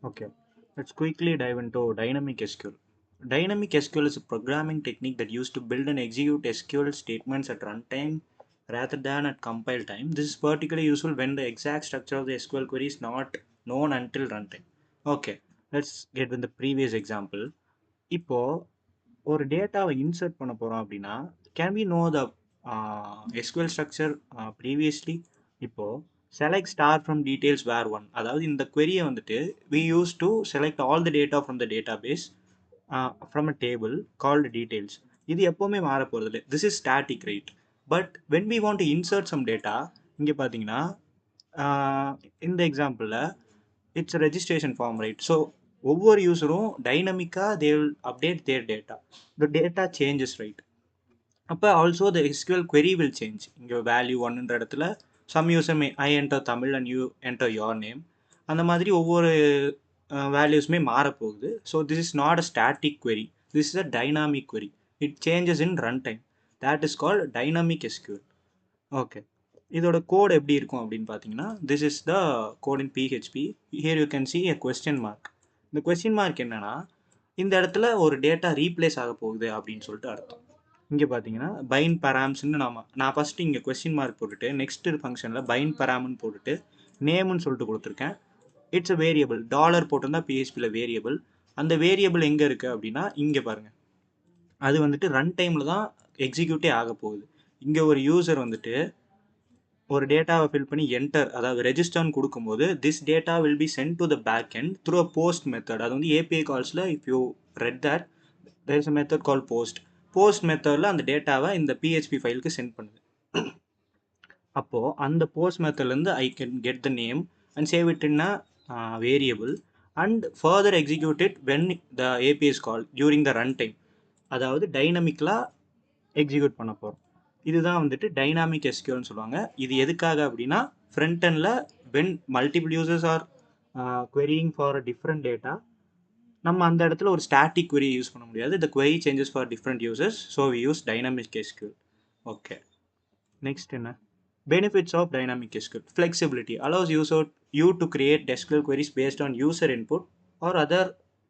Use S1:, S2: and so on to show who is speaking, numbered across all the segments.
S1: Okay, let's quickly dive into dynamic SQL. Dynamic SQL is a programming technique that used to build and execute SQL statements at runtime rather than at compile time. This is particularly useful when the exact structure of the SQL query is not known until runtime. Okay, let's get with the previous example. இப்போ ஒரு டேட்டாவை insert பண்ண போகிறோம் அப்படின்னா can we know the SQL structure previously இப்போது select star from details where one அதாவது இந்த query வந்துட்டு we use to select all the data from the database from a table called details இது எப்போவுமே மாற போகிறது இல்லை this is static right but when we want to insert some data இங்கே பார்த்தீங்கன்னா இந்த எக்ஸாம்பிளில் it's registration form right so ஒவ்வொரு யூஸரும் டைனமிக்காக they will update there data the data changes right அப்போ also the SQL query will change இங்கே value ஒன்னுன்ற இடத்துல some user may I enter Tamil and you enter your name அந்த மாதிரி ஒவ்வொரு வேல்யூஸுமே மாறப்போகுது so this is not a static query this is a dynamic query it changes in run time that is called dynamic SQL okay இதோட code எப்படி இருக்கும் அப்படின்னு பார்த்தீங்கன்னா this is the code in PHP here you can C A question mark இந்த question mark என்னன்னா இந்த இடத்துல ஒரு டேட்டா ரீப்ளேஸ் ஆக போகுது அப்படின்னு சொல்லிட்டு அர்த்தம் இங்கே பார்த்தீங்கன்னா பைன் பராம்ஸ்ன்னு நான் ஃபஸ்ட்டு இங்கே கொஸ்டின் மார்க் போட்டுட்டு நெக்ஸ்ட் ஃபங்க்ஷனில் பைன் பராம்னு போட்டுட்டு நேம்னு சொல்லிட்டு கொடுத்துருக்கேன் இட்ஸ் அ வேரியபிள் டாலர் போட்டிருந்தா பிஹெச்பியில் வேரியபிள் அந்த வேரியபிள் எங்கே இருக்குது அப்படின்னா இங்கே பாருங்கள் அது வந்துட்டு ரன் டைமில் தான் எக்ஸிக்யூட்டே ஆக போகுது இங்கே ஒரு யூசர் வந்துட்டு ஒரு டேட்டாவை ஃபில் பண்ணி என்டர் அதாவது ரெஜிஸ்டர்னு கொடுக்கும்போது this data will be sent to the back end through a post method அது வந்து ஏபிஐ கால்ஸில் if you read that there is a method call post மெத்தடில் அந்த டேட்டாவை இந்த பிஹெச்பி ஃபைலுக்கு சென்ட் பண்ணுது அப்போது அந்த போஸ்ட் மெத்தட்லேருந்து I can get the name and save it in a variable and further execute it when the APIs call during the run time அதாவது டைனமிக்கலாக எக்ஸிக்யூட் பண்ண போகிறோம் இதுதான் வந்துட்டு டைனாமிக் எஸ்கியூஎல்னு சொல்லுவாங்க இது எதுக்காக அப்படின்னா ஃப்ரண்ட் எண்டில் when multiple users R querying for a different data நம்ம அந்த இடத்துல ஒரு ஸ்டாட்டிக் query யூஸ் பண்ண முடியாது the query changes for different users so we use dynamic SQL okay next என்ன benefits of dynamic SQL flexibility allows you to create SQL queries based on user input or other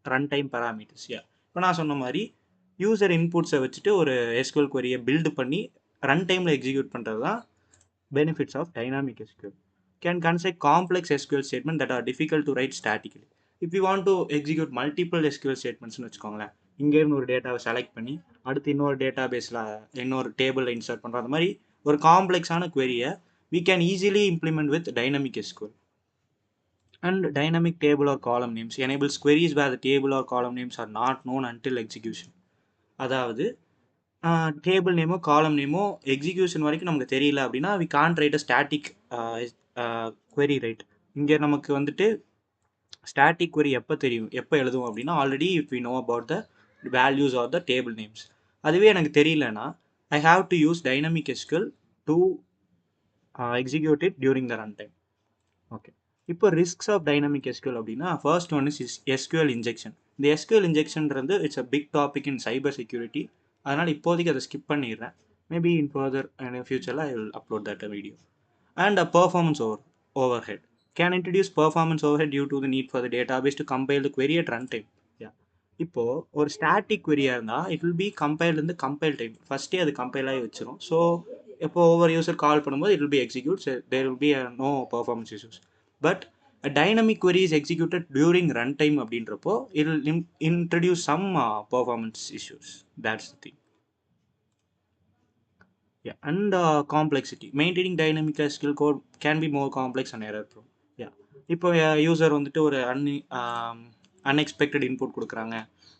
S1: runtime parameters yeah இப்போ நான் சொன்ன மாதிரி user இன்புட்ஸை வச்சுட்டு ஒரு SQL queryயை build பண்ணி run டைமில் எக்ஸிக்யூட் பண்ணுறது தான் benefits of dynamic SQL can construct complex SQL statements that are difficult to write statically if you want to execute multiple SQL statementsனு வச்சுக்கோங்களேன் இங்கேருந்து ஒரு டேட்டாவை செலக்ட் பண்ணி அடுத்து இன்னொரு டேட்டா பேஸில் இன்னொரு டேபிளில் இன்சர்ட் பண்ணுற அந்த மாதிரி ஒரு காம்ப்ளெக்ஸான query-யை we can easily implement with dynamic SQL and dynamic table or column names enables queries where the table or column names are not known until execution அதாவது டேபிள் நேமோ காலம் நேமோ எக்ஸிக்யூஷன் வரைக்கும் நமக்கு தெரியல அப்படின்னா we can't write a static query right இங்கே நமக்கு வந்துட்டு ஸ்டாட்டிக் query எப்போ தெரியும் எப்போ எழுதுவோம் அப்படின்னா already if we know about the values or the table names அதுவே எனக்கு தெரியலனா I have to use dynamic SQL to execute it during the run time okay இப்போ ரிஸ்க்ஸ் ஆஃப் டைனமிக் SQL அப்படின்னா first one is SQL injection இந்த SQL இன்ஜெக்ஷன்றது it's a big topic in cyber security அதனால் இப்போதைக்கு அதை skip பண்ணிடுறேன் maybe in further ஃபியூச்சரில் I will upload that video and a performance overhead can introduce performance overhead due to the need for the database to compile the query at runtime yeah இப்போது ஒரு static query-யாக இருந்தால் it will B compiled இந்த compile time ஃபஸ்ட்டே அது compile ஆகி வச்சிரும் so இப்போ ஒவ்வொரு யூசர் கால் பண்ணும்போது it will be execute there will be no performance issues but a dynamic query is executed during runtime அப்படின்றப்போ it will introduce some performance issues that's the thing yeah and complexity maintaining dynamic SQL code can be more complex and error prone yeah இப்போ user வந்துட்டு ஒரு unexpected input கொடுக்குறாங்க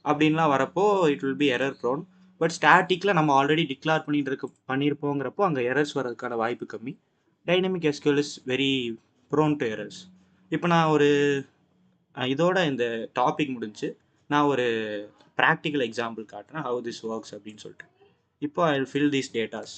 S1: அப்படின்லாம் வரப்போ it will be error prone but ஸ்டாட்டிக்கில் நம்ம ஆல்ரெடி declare பண்ணியிருப்போங்கிறப்போ அங்கே எரர்ஸ் வர்றதுக்கான வாய்ப்பு கம்மி dynamic SQL is very prone to errors இப்போ நான் ஒரு இதோட இந்த டாபிக் முடிஞ்சு நான் ஒரு ப்ராக்டிக்கல் எக்ஸாம்பிள் காட்டுறேன் ஹவு திஸ் ஒர்க்ஸ் அப்படின்னு சொல்லிட்டு இப்போ I will fill these datas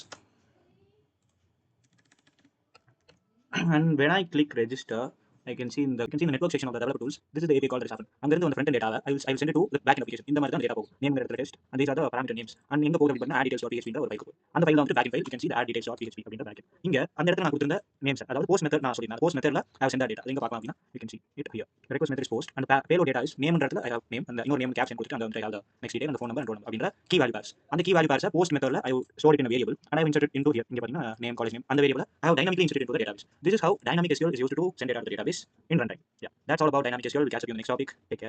S1: and when I click register I can see in the network section of the developer tools. This is the API call that is happened. அங்க இருந்து அந்த front end data I will send it to the backend application. இந்த மாதிரி தான் data போகும். Name இடத்துல test and these are the parameter names. And எங்க போகுது அப்படினா add details.php ன்ற ஒரு file போகும். அந்த file தான் வந்து backend file. You can see the add details.php அப்படின்ற backend. இங்க அந்த இடத்துல நான் கொடுத்திருந்த names அதாவது post method நான் சொல்லிருந்தேன். post methodல I have sent that data. எங்க பார்க்கலாம் அப்படினா you can see it here. The request method is post and the payload data is name ன்ற இடத்துல I have name and இன்னொரு name caption கொடுத்துட்டு அங்க வந்து I have the next detail and the phone number and roll number அப்படின்ற key value pairs. அந்த key value pairs post methodல I have stored it in a variable and I have inserted into here. இங்க பாத்தீங்கன்னா name college name அந்த variable I have dynamically inserted into the database. This is how dynamic SQL is used to send data to the database in runtime. Yeah, that's all about dynamic SQL. We'll catch up in the next topic. Take care.